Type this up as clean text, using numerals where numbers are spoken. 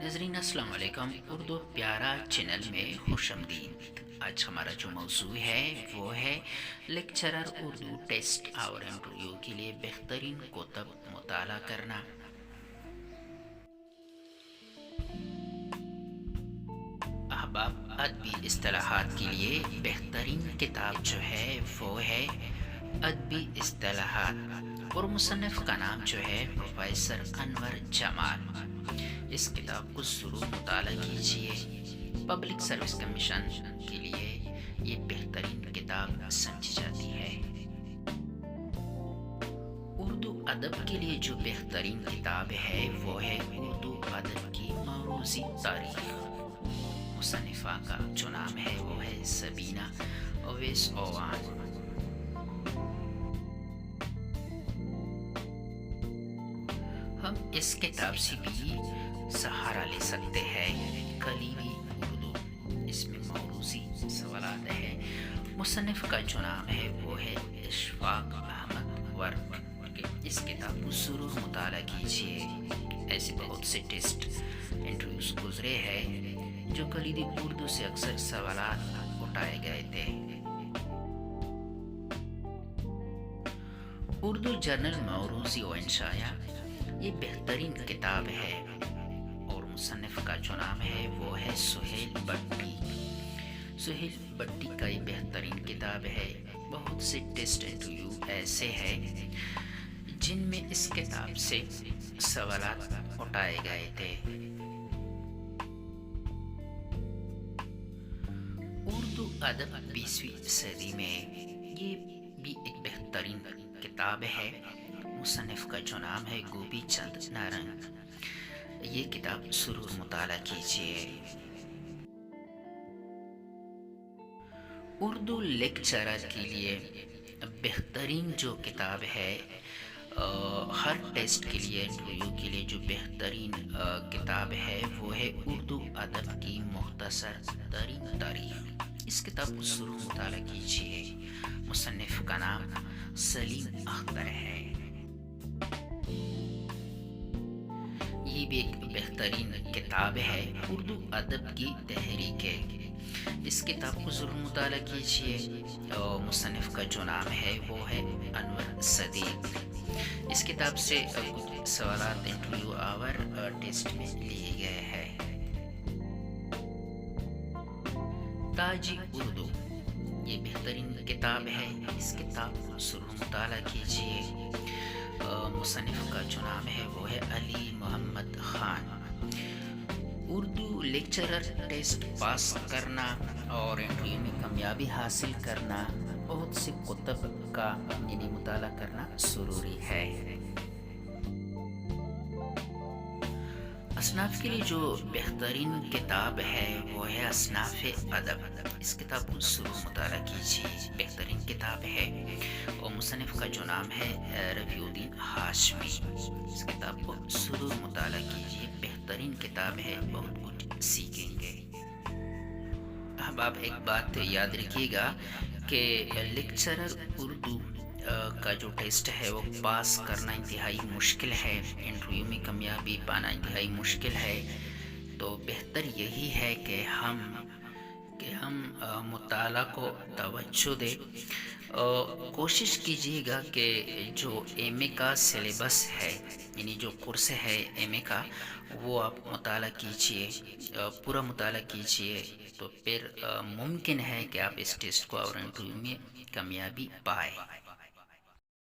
ناظرین السلام علیکم، اردو پیارا چینل میں خوش آمدید۔ آج ہمارا جو موضوع ہے وہ ہے لیکچرر اردو ٹیسٹ اور انٹرویو کے لیے بہترین کتب مطالعہ کرنا۔ احباب، ادبی اصطلاحات کے لیے بہترین کتاب جو ہے وہ ہے ادبی اصطلاحات، اور مصنف کا نام جو ہے پروفیسر انور جمال۔ اس کتاب کو ضرور مطالعہ کیجیے۔ پبلک سروس کمیشن کے لیے یہ بہترین کتاب سمجھی جاتی ہے۔ اردو ادب کے لیے جو بہترین کتاب ہے وہ ہے اردو ادب کی موروثی تاریخ۔ مصنفہ کا جو نام ہے وہ ہے سبینہ اویس اوان۔ ہم اس کتاب سے بھی سہارا لے سکتے ہیں۔ کلیدی اردو، اس میں موروثی سوالات ہیں۔ مصنف کا جو نام ہے وہ ہے اشفاق احمد ورق۔ اس کتاب کو ضرور مطالعہ کیجیے۔ ایسے بہت سے ٹیسٹ انٹرویوز گزرے ہیں جو کلیدی اردو سے اکثر سوالات اٹھائے گئے تھے۔ اردو جرنل موروثی و انشاء یہ بہترین کتاب ہے، اور مصنف کا جو نام ہے وہ ہے سہیل بٹی۔ سہیل بٹی کا یہ بہترین کتاب ہے۔ بہت سے ٹیسٹ انٹرویو ایسے ہیں جن میں اس کتاب سے سوالات اٹھائے گئے تھے۔ اردو ادب 20ویں صدی میں، یہ بھی ایک بہترین کتاب ہے۔ مصنف کا جو نام ہے گوپی چند نارنگ۔ یہ کتاب ضرور مطالعہ کیجیے۔ اردو لیکچرر کے لیے بہترین جو کتاب ہے، ہر ٹیسٹ کے لیے انٹرویو کے لیے جو بہترین کتاب ہے وہ ہے اردو ادب کی مختصر ترین تاریخ۔ اس کتاب کو ضرور مطالعہ کیجیے۔ مصنف کا نام سلیم اختر ہے۔ یہ بھی ایک بہترین کتاب ہے، اردو ادب کی تحریک ہے۔ اس کتاب کو ضرور مطالعہ کیجیے۔ مصنف کا جو نام ہے وہ ہے انور صدیق۔ اس کتاب سے کچھ سوالات انٹرویو اور ٹیسٹ میں لیے گئے ہیں۔ تاجی اردو، یہ بہترین کتاب ہے۔ اس کتاب کو ضرور مطالعہ کیجیے۔ مصنف کا جو نام ہے وہ ہے Ali Muhammad Khan. Urdu lecturer test pass کرنا اور انٹرویو میں کامیابی حاصل کرنا، بہت سے کتب کا مطالعہ کرنا ضروری ہے۔ اصناف کے لیے جو بہترین کتاب ہے وہ ہے اصناف ادب۔ اس کتاب کو ضرور مطالعہ کیجیے۔ بہترین کتاب ہے، اور مصنف کا جو نام ہے رفیع الدین ہاشمی۔ اس کتاب کو ضرور مطالعہ کیجیے۔ بہترین کتاب ہے، بہت کچھ سیکھیں گے۔ احباب، ایک بات یاد رکھیے گا کہ لیکچرر اردو کا جو ٹیسٹ ہے وہ پاس کرنا انتہائی مشکل ہے، انٹرویو میں کامیابی پانا انتہائی مشکل ہے۔ تو بہتر یہی ہے کہ ہم مطالعہ کو توجہ دیں۔ کوشش کیجیے گا کہ جو ایم اے کا سلیبس ہے، یعنی جو کورس ہے ایم اے کا، وہ آپ مطالعہ کیجیے، پورا مطالعہ کیجیے، تو پھر ممکن ہے کہ آپ اس ٹیسٹ کو اور انٹرویو میں کامیابی پائیں۔